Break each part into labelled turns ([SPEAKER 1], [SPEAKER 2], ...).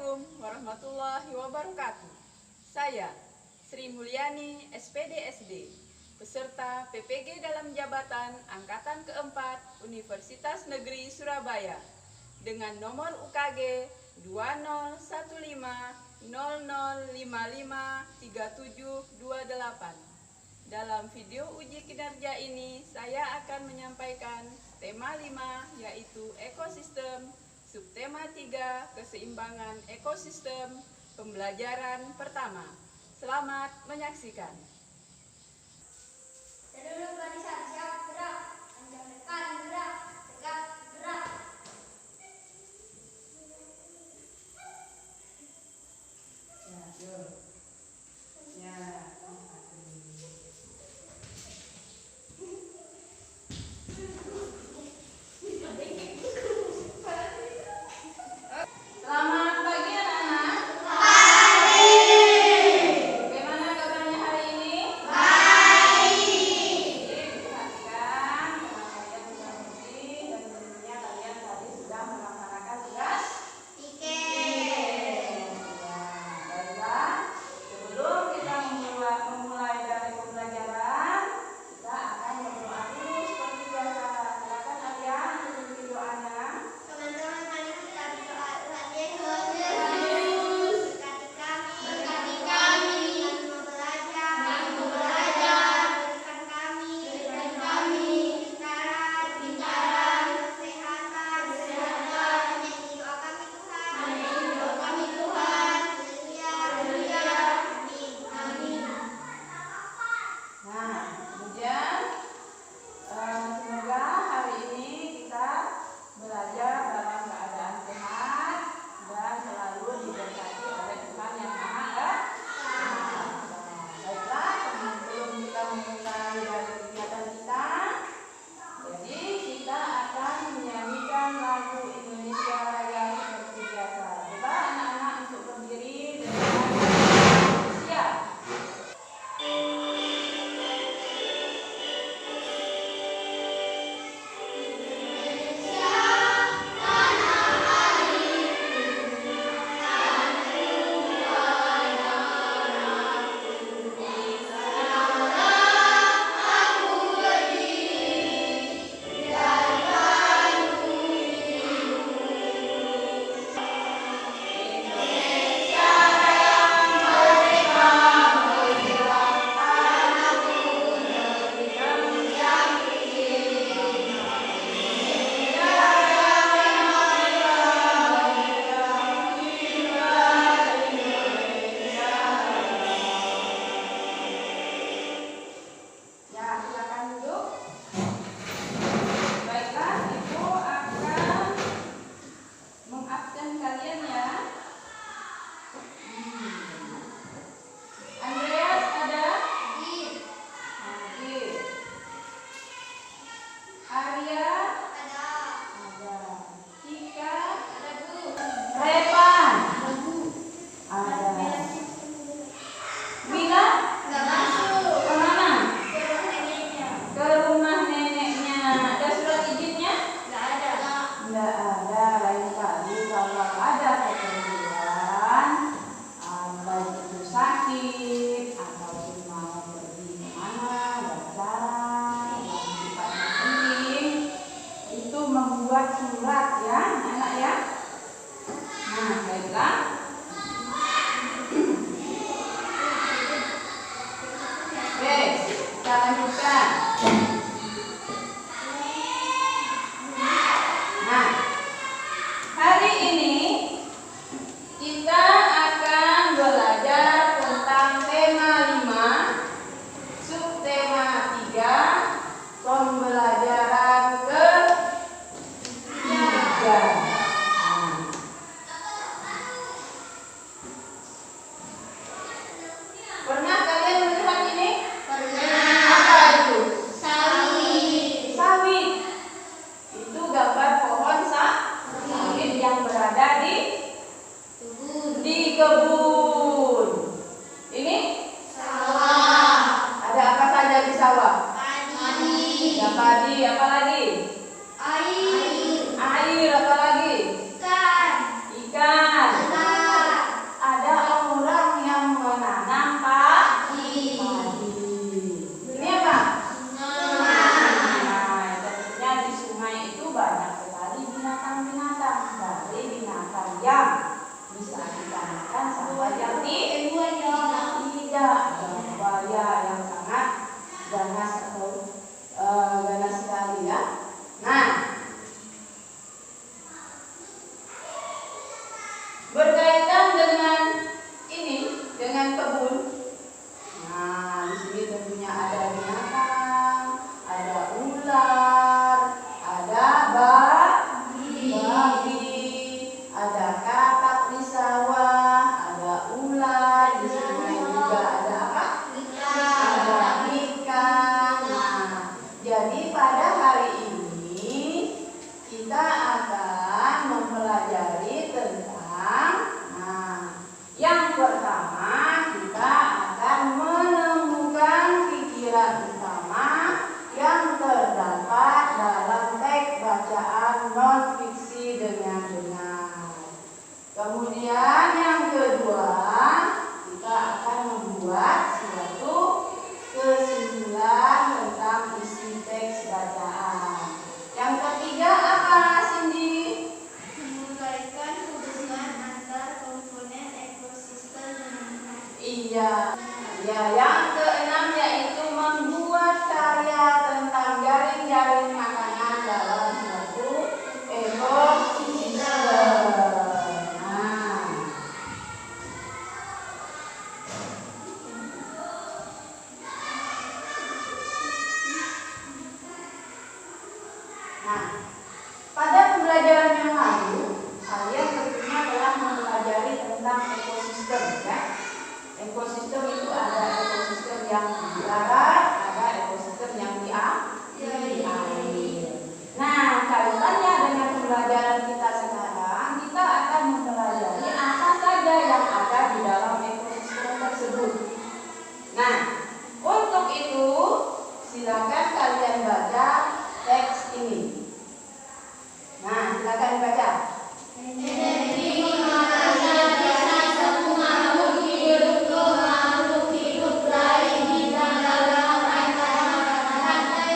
[SPEAKER 1] Assalamualaikum warahmatullahi wabarakatuh. Saya Sri Mulyani, SPD SD, peserta PPG dalam jabatan Angkatan keempat Universitas Negeri Surabaya dengan nomor UKG 2015553728. Dalam video uji kinerja ini saya akan menyampaikan tema 5 yaitu ekosistem, subtema 3 keseimbangan ekosistem, pembelajaran pertama. Selamat menyaksikan.
[SPEAKER 2] Duduk barisan, siap, gerak, panjang depan, gerak, tegak, gerak.
[SPEAKER 1] Selamat pagi anak-anak. Pagi. Bagaimana kabarnya hari ini? Baik. Perhatikan, kalian sudah bersih dan tentunya kalian tadi sudah melaksanakan tugas tiket. Baiklah, sebelum kita memulai dari pembelajaran, kita akan berdoa dulu seperti biasa. Silakan kalian ikuti doanya.
[SPEAKER 2] Teman-teman, mari kita berdoa. Tuhan Yesus, berkati kami, kami mau belajar, berikan kami pintaran, kesehatan, menyayangi doa kami Tuhan, haleluya, amin.
[SPEAKER 1] Nah, kemudian semoga hari ini kita belajar dalam keadaan sehat dan selalu diberkati oleh Tuhan yang Maha Esa. Baiklah, sebelum kita memulai dari kegiatan kita, jadi kita akan menyanyikan lagu Indonesia Raya seperti biasa. Coba anak-anak untuk berdiri dengan siap. Ya, silakan duduk. Baiklah, Ibu akan mengabsen kalian ya. Andreas ada? Hadir. Arya ada. Tika ada, Bu. Repan ada. Mila
[SPEAKER 2] Nggak masuk.
[SPEAKER 1] kemana?
[SPEAKER 2] Neneknya.
[SPEAKER 1] Ke rumah neneknya. Ada surat izinnya?
[SPEAKER 2] Nggak ada.
[SPEAKER 1] Enggak ada, lain kali kalau ada keperluan, baik itu sakit ataupun mau pergi kemana, berjalan, yang sifatnya penting, itu membuat surat ya, anak ya. Nah, baiklah. Oke, kita lanjutkan. Nah, hari ini kita akan belajar tentang tema 5, subtema 3, pembelajaran ketiga. Pernah kalian melihat ini? Apa itu?
[SPEAKER 2] Sawit.
[SPEAKER 1] Sawit. Itu gambar pohon sawit yang berada di kebun. Ini
[SPEAKER 2] Sawah.
[SPEAKER 1] ada apa saja di sawah?
[SPEAKER 2] Padi.
[SPEAKER 1] Ada padi, apa lagi?
[SPEAKER 2] Air.
[SPEAKER 1] Air, apa lagi?
[SPEAKER 2] Ikan.
[SPEAKER 1] Ikan.
[SPEAKER 2] Tanah.
[SPEAKER 1] Iya. Ya, yang keenam yaitu membuat karya tentang jaring-jaring makanan dalam suatu ekosistem. Nah, pada pembelajaran yang lalu, kalian tentunya telah mempelajari tentang ekosistem, ya. Ekosistem itu ada ekosistem yang di darat, ada ekosistem yang di air. Nah, kaitannya dengan pembelajaran kita sekarang, kita akan mempelajari apa saja yang ada di dalam ekosistem tersebut. Nah, untuk itu silakan kalian baca teks ini. Nah, silakan baca.
[SPEAKER 2] Energi mengalir bisa semua makhluk hidup lain di dalam rantai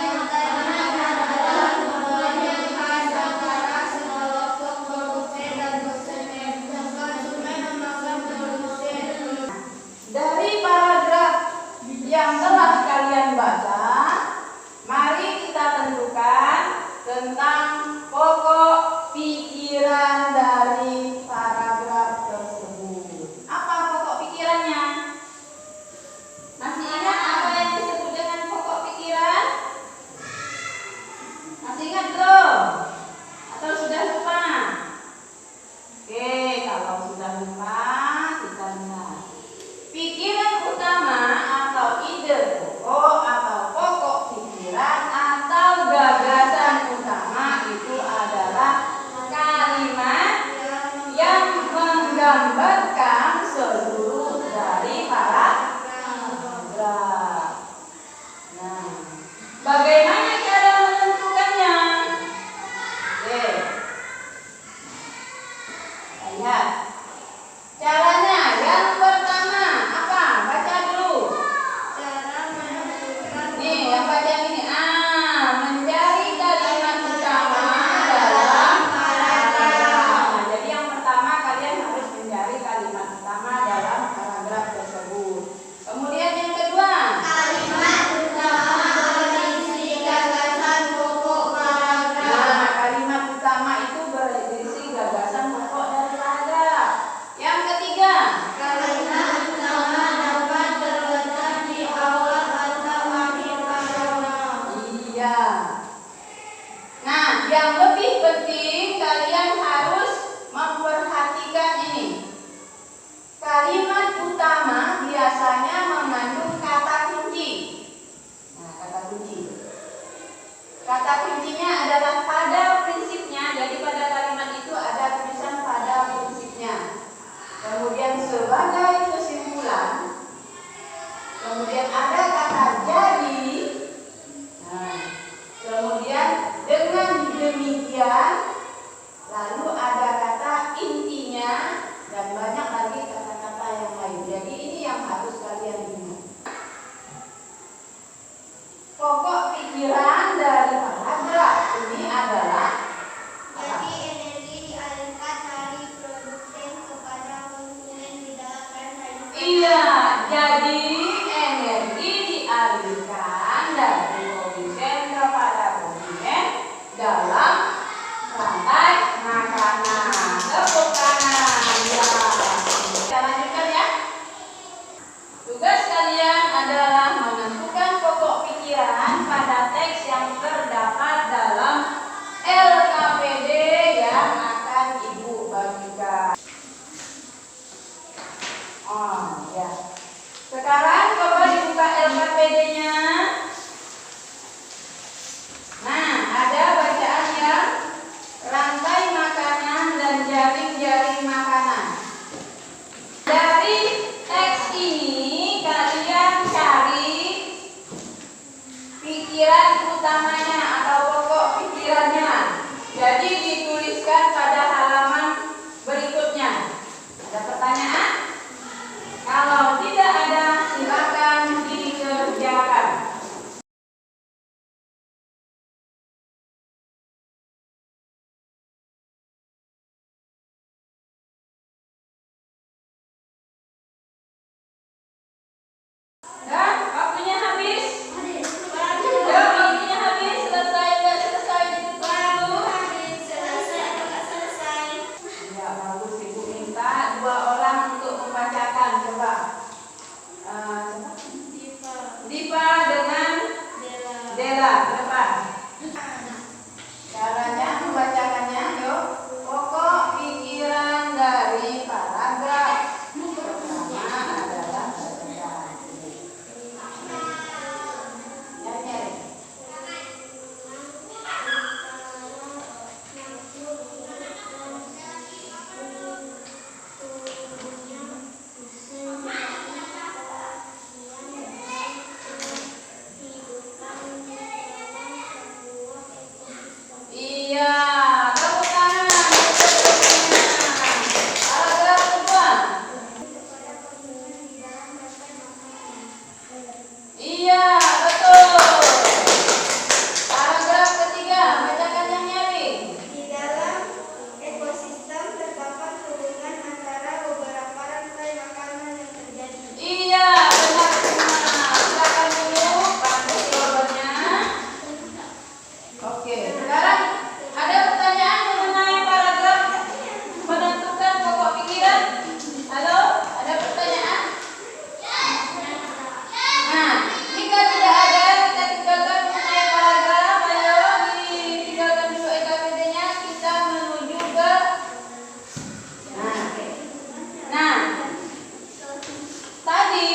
[SPEAKER 2] makanan adalah mempunyai khas antara kelompok produsen dan konsumen memegang produsen.
[SPEAKER 1] Dari paragraf yang telah kalian baca, mari kita tentukan tentang pokok pikiran dari paragraf tersebut. Apa pokok pikirannya? Masih ingat apa yang disebut dengan pokok pikiran? Masih ingat belum? Atau sudah lupa? Oke, kalau sudah lupa, kita lihat. Pikiran utama atau ide pokok atau pokok pikiran atau gagasan utama itu adalah kalimat yang menggambarkan seluruh dari paragraf. Nah, bagaimana cara menentukannya? Oke, kita lihat caranya. Yang pertama apa? Baca dulu.
[SPEAKER 2] Cara menentukan
[SPEAKER 1] Nih, yang baca ini. Mencari kalimat utama dalam paragraf. Nah, jadi yang pertama kalian harus mencari kalimat utama dalam paragraf tersebut. Kemudian yang kedua,
[SPEAKER 2] kalimat utama berisi gagasan pokok paragraf.
[SPEAKER 1] nah, kalimat utama itu berisi gagasan pokok dari paragraf. Yang ketiga,
[SPEAKER 2] Kalimat utama dapat terletak di awal atau akhir paragraf.
[SPEAKER 1] iya. Nah, yang lebih penting kalian harus memperhatikan ini. Kalimat utama biasanya mengandung kata kunci. Nah, kata kunci. Kata kuncinya adalah pada prinsipnya. Jadi pada kalimat itu ada tulisan pada prinsipnya. Kemudian sebagai kesimpulan. Kemudian ada kata jadi. Nah, kemudian dengan demikian, lalu ada kata intinya dan banyak lagi kata-kata yang lain. Jadi ini yang harus kalian ingat. Pokok pikiran dari paragraf ini adalah
[SPEAKER 2] Jadi energi dialirkan dari produsen kepada konsumen di dalam rantai makanan.
[SPEAKER 1] iya, jadi energi dialirkan dari produsen kepada konsumen dalam rantai makanan. Tepuk tangan. Ya. Kita lanjutkan ya. Tugas kalian adalah menentukan pokok pikiran pada teks yang terdapat dalam LKPD yang akan Ibu bagikan. Oh, ya. Sekarang bagus. Ibu minta 2 orang untuk membacakan. Coba. Dipa dengan Dela. Depan. Caranya membacakannya, yuk. Pokok pikiran dari paragraf pertama adalah nyari. Iya, tepuk tangan. Paragraf kedua. Iya, betul. Paragraf ketiga, bacakan yang nyari.
[SPEAKER 2] Di dalam ekosistem terdapat hubungan antara beberapa rantai makanan yang terjadi.
[SPEAKER 1] Iya, benar semua. Silakan dulu, bantu jawabannya. Oke, sekarang ada pertanyaan mengenai paragraf menentukan pokok pikiran. Halo, ada pertanyaan? Nah, jika tidak ada, kita tinggalkan mengenai paragraf. Ayo, ditinggalkan dulu EKBD-nya. Kita menuju ke Nah, tadi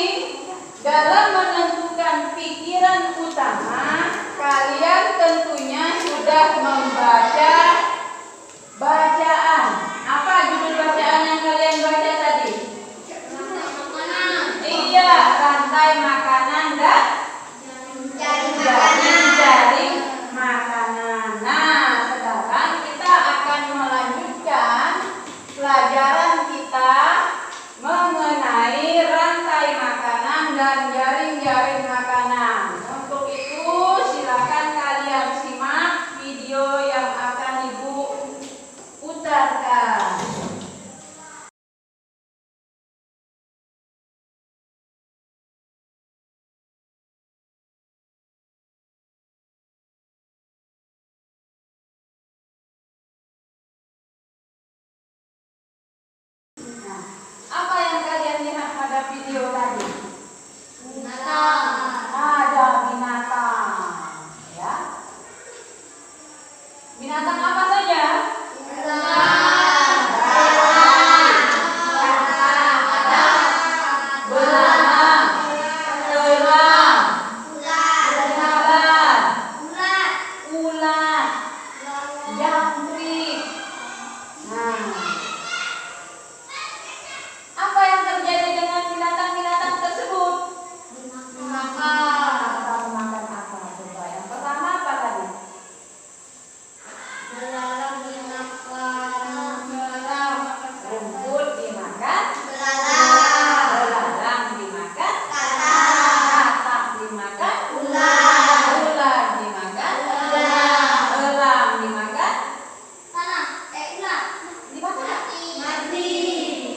[SPEAKER 1] dalam menentukan pikiran utama, kalian tentunya sudah membaca bacaan. Apa judul bacaan yang kalian baca tadi? Iya, rantai makanan dan jaring makanan. Nah, sekarang kita akan melanjutkan pelajaran kita mengenai rantai makanan dan jaring-jaring makanan. Untuk itu, silakan kalian simak video yang akan Ibu putarkan. Nah, apa yang kalian lihat pada video tadi? Ada binatang, ya. Binatang apa saja? Belalang, elang, lalat, ulat, jangkrik. Nah, apa yang terjadi dengan binatang-binatang tersebut? Makan apa? Coba. Yang pertama apa tadi? Rumput dimakan, belalang dimakan, katak dimakan, ular dimakan, elang dimakan,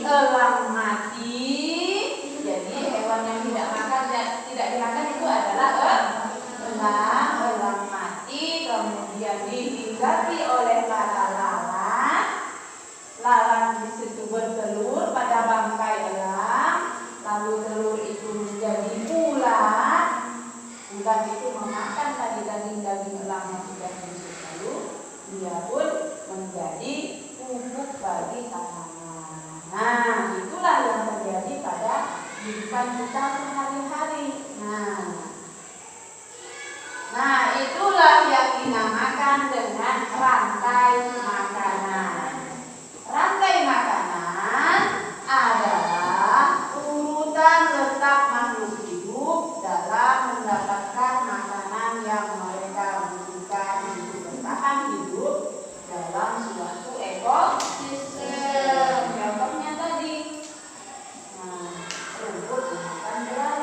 [SPEAKER 1] elang mati. Jadi hewan yang tidak makan dan tidak dimakan itu adalah elang mati. Kemudian dihinggapi oleh para lalat. Lalat disitu bertelur pada bangkai elang. Lalu telur itu menjadi ulat. Ulat itu memakan tadi daging-daging elang yang sudah busuk lalu. Dia pun menjadi pupuk bagi tanaman. Nah, itulah yang terjadi pada kehidupan kita sehari-hari. Nah, itulah yang dinamakan dengan rantai makanan. Rantai makanan adalah urutan letak makhluk hidup dalam mendapatkan makanan yang mereka butuhkan untuk bertahan hidup dalam suatu ekosistem. Contohnya tadi, rumput dimakan belalang.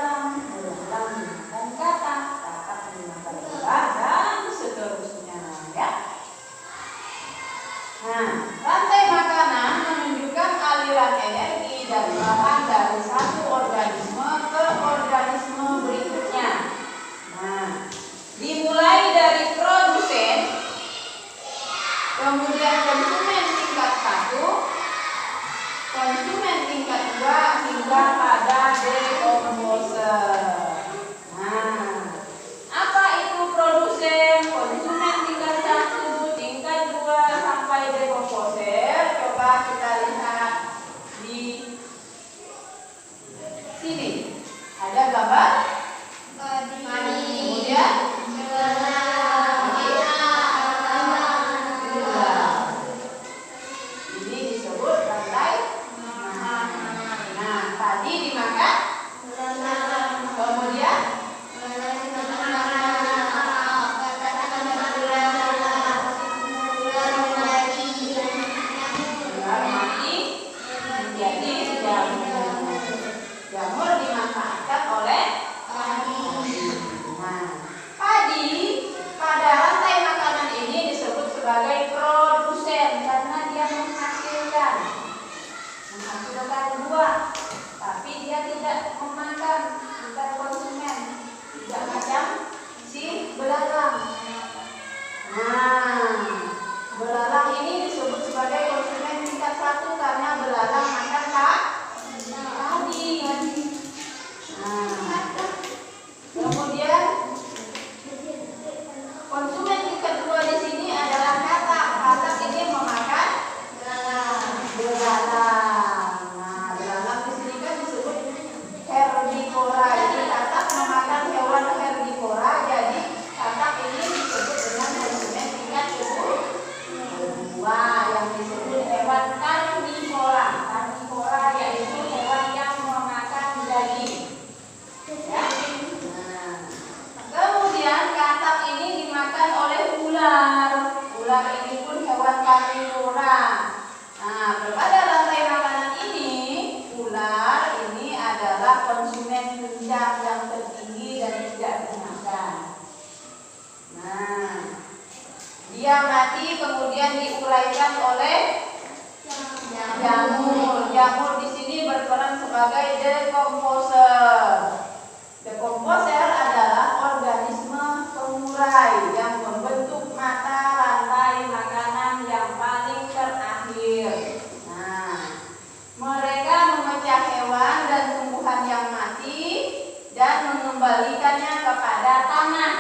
[SPEAKER 1] jamur. Jamur di sini berperan sebagai decomposer. Decomposer adalah organisme pengurai yang membentuk mata rantai makanan yang paling terakhir. Nah, mereka memecah hewan dan tumbuhan yang mati dan mengembalikannya kepada tanah.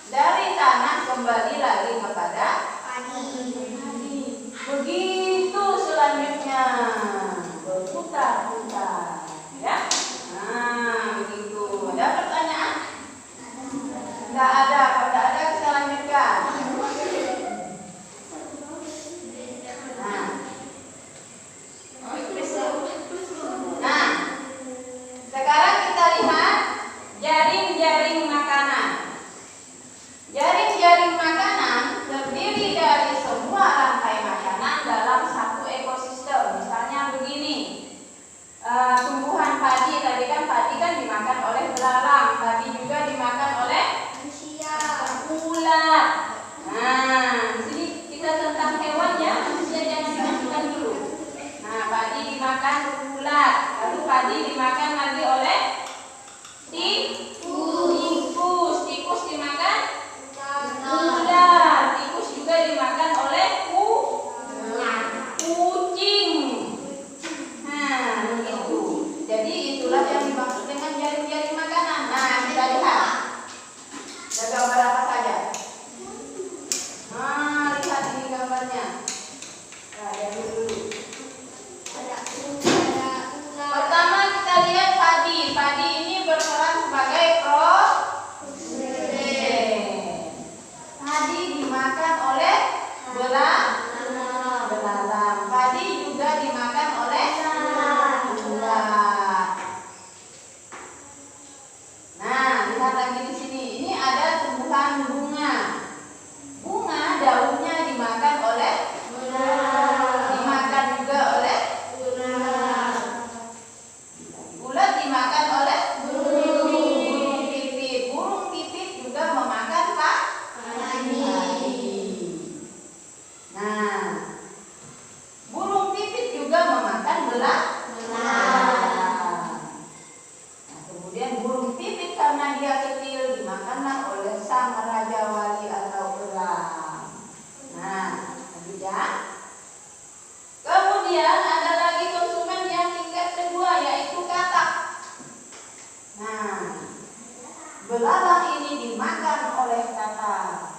[SPEAKER 1] Dari tanah kembali lagi kepada padi. Begitu selanjutnya, berputar-putar, ya. Nah, begitu. Ada pertanyaan? Tidak ada. Kalau tidak ada, kita lanjutkan. Nah, sekarang kita lihat jaring-jaring makanan. Jaring-jaring makanan terdiri dari semua rantai makanan dalam satu ekosistem. Misalnya begini, tumbuhan padi, tadi kan padi kan dimakan oleh belalang, tadi juga dimakan oleh
[SPEAKER 2] manusia,
[SPEAKER 1] ulat. Nah, di sini kita tentang hewan ya, manusia jangan dimasukkan dulu. Nah, padi dimakan ulat, lalu padi dimakan lagi oleh tikus. Tikus dimakan ular, tikus juga dimakan oleh kucing. Nah, begitu. Jadi itulah yang dimaksud dengan jaring-jaring makanan. Nah, kita lihat. Ada gambar apa saja? Nah, lihat ini gambarnya. Nah, dari dulu. Pertama kita lihat padi. Padi ini berperan sebagai padi dimakan oleh belalang. Padi juga dimakan oleh ulat. Nah, lihat lagi di sini. Ini ada tumbuhan bunga. Bunga daunnya dimakan oleh dimakan juga oleh ulat, dimakan oleh burung pipit. Burung pipit juga memakan padi. Nah, burung pipit juga memakan belalang. Nah, kemudian burung pipit karena dia kecil dimakanlah oleh sang raja wali atau elang. Nah, lanjut. Kemudian ada lagi konsumen yang tingkat kedua, yaitu katak. Nah, belalang ini dimakan oleh katak.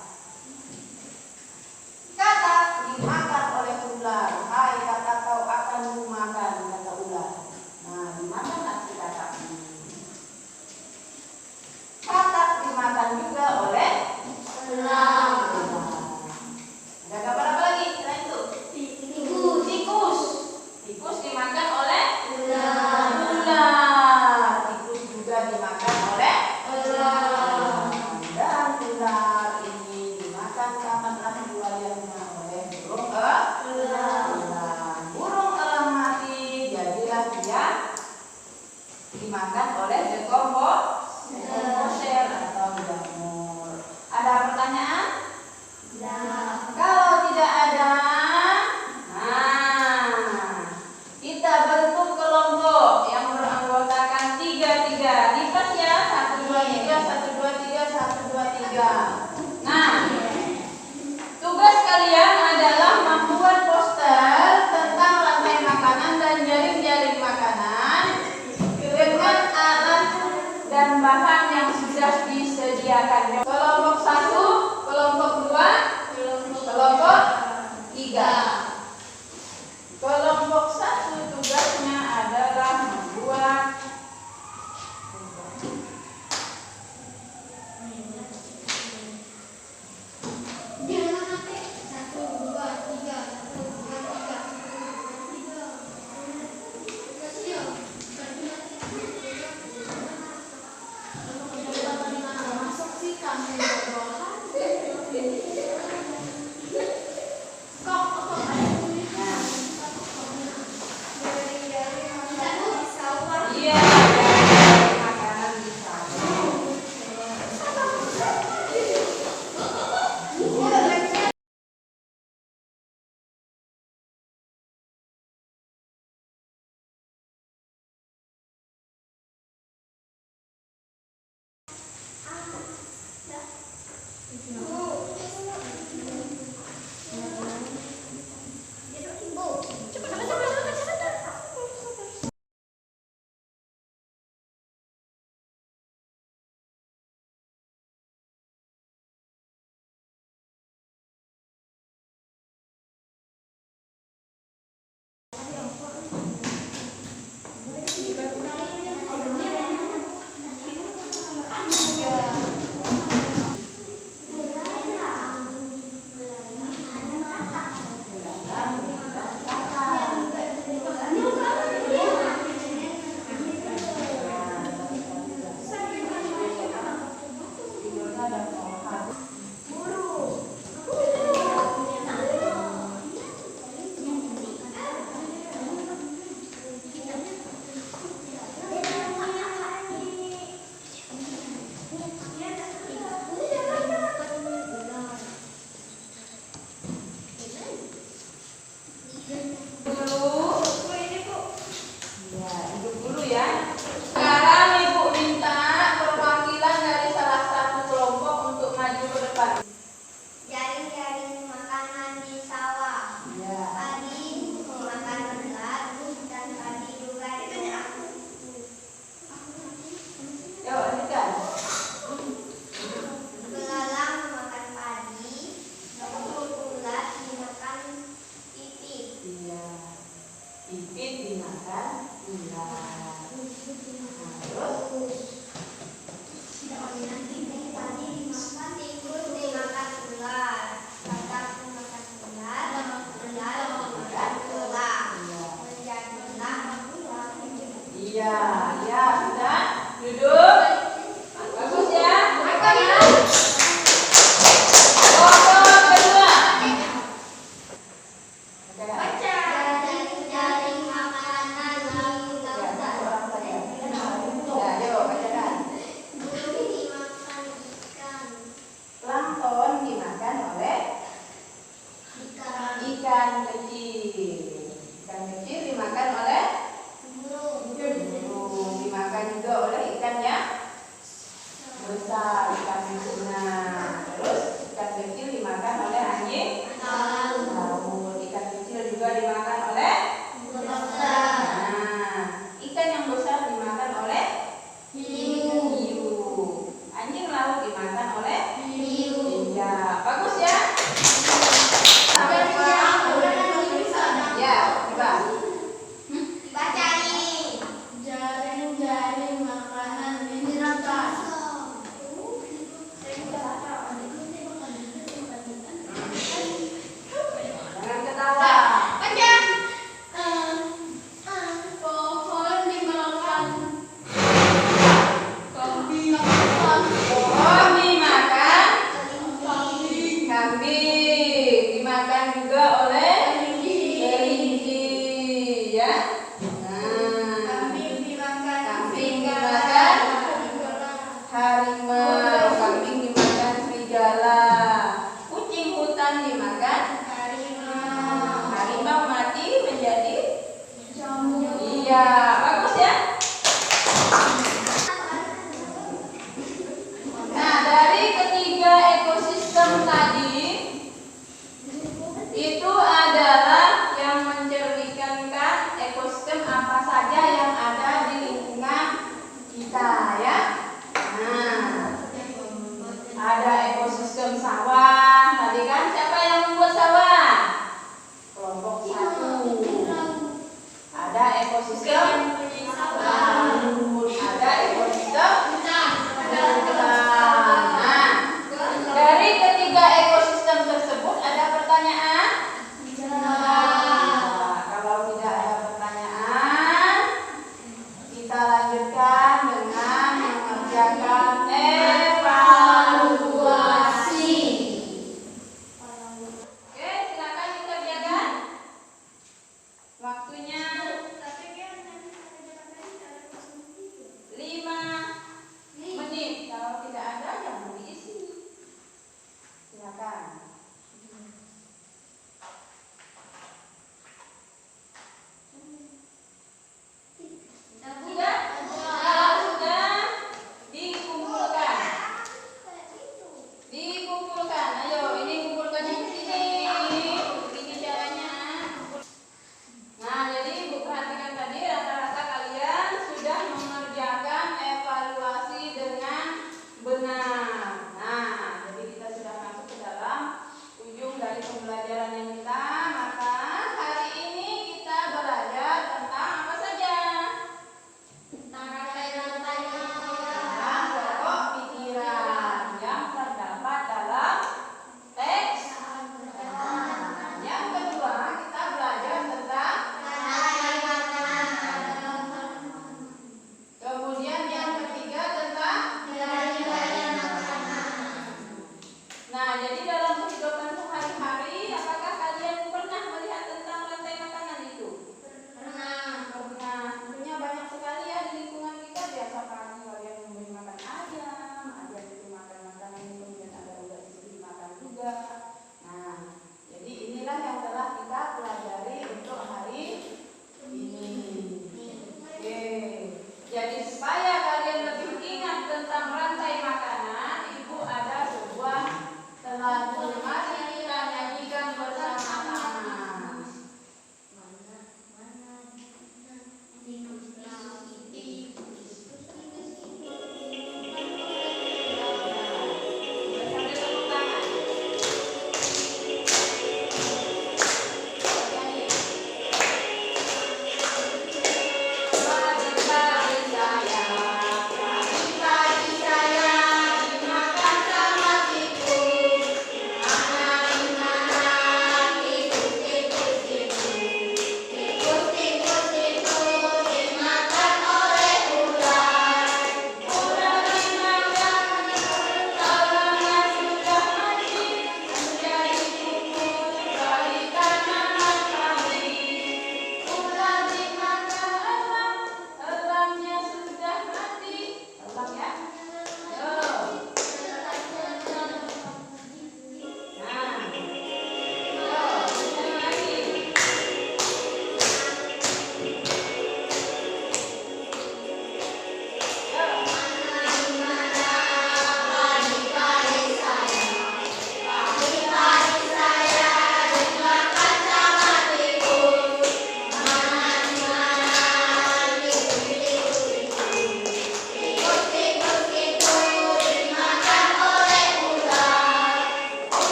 [SPEAKER 1] Katak dimakan oleh ular. Hai katak, kau akan kumakan, kata ular. Nah, dimakanlah si katak ini. Katak dimakan juga oleh elang. Ada gambar apa lagi selain itu? Tikus. Tikus dimakan oleh ular. Tikus juga dimakan oleh elang. Dan ular ini dimakan kapanlah buayanya oleh burung elang. Burung elang mati, jadilah dia dimakan oleh decomposer atau jamur. Ada pertanyaan? Kalau tidak ada, nah, kita bentuk kelompok yang beranggotakan 3-3. Lipat ya, 1-2-3, 1-2-3, 1-2-3. Nah, tugas kalian adalah membuat poster tentang rantai makanan dan jaring-jaring makanan dengan alat dan bahan yang sudah disediakan. Kelompok 1, kelompok 2, kelompok 3. Kelompok 1 tugasnya adalah membuat dimakan ular. Terus
[SPEAKER 2] Tadi dimakan tikus, dimakan ular. Katak dimakan ular. Ular dimakan tulang. Menjadilah ular.
[SPEAKER 1] iya, ya sudah duduk. Bagus ya. Kelompok kedua.
[SPEAKER 2] Baca. Jaring makanan di lautan.
[SPEAKER 1] Ya, yuk bacakan.
[SPEAKER 2] Burung dimakan ikan.
[SPEAKER 1] Plankton dimakan oleh
[SPEAKER 2] Ikan.
[SPEAKER 1] ikan kecil. Ikan kecil dimakan oleh
[SPEAKER 2] Burung.
[SPEAKER 1] burung. Dimakan juga oleh ikan yang besar, ikan tuna. Terus ikan kecil dimakan oleh anjing laut. Ikan kecil juga dimakan oleh ikan yang besar dimakan oleh hiu. Anjing laut dimakan oleh iya. Bagus ya. Ya, coba.
[SPEAKER 2] Baca nih. Jaring-jaring makanan binatang.
[SPEAKER 1] Jangan ketawa.
[SPEAKER 2] Baca. Pohon dimakan kambing.
[SPEAKER 1] Pohon dimakan
[SPEAKER 2] Kambing.
[SPEAKER 1] kambing. Dimakan juga oleh kelinci. Ya. Nah,
[SPEAKER 2] Kambing dimakan
[SPEAKER 1] kambing dimakan harimau. Kambing dimakan serigala. Kucing hutan dimakan harimau mati menjadi iya. Bagus ya. Nah, dari ketiga ekosistem tadi itu adalah yang mencerminkan ekosistem apa saja yang ada di lingkungan kita ya. Nah, ada ekosistem sawah. Tadi kan siapa yang membuat sawah? Kelompok 1. Ada ekosistem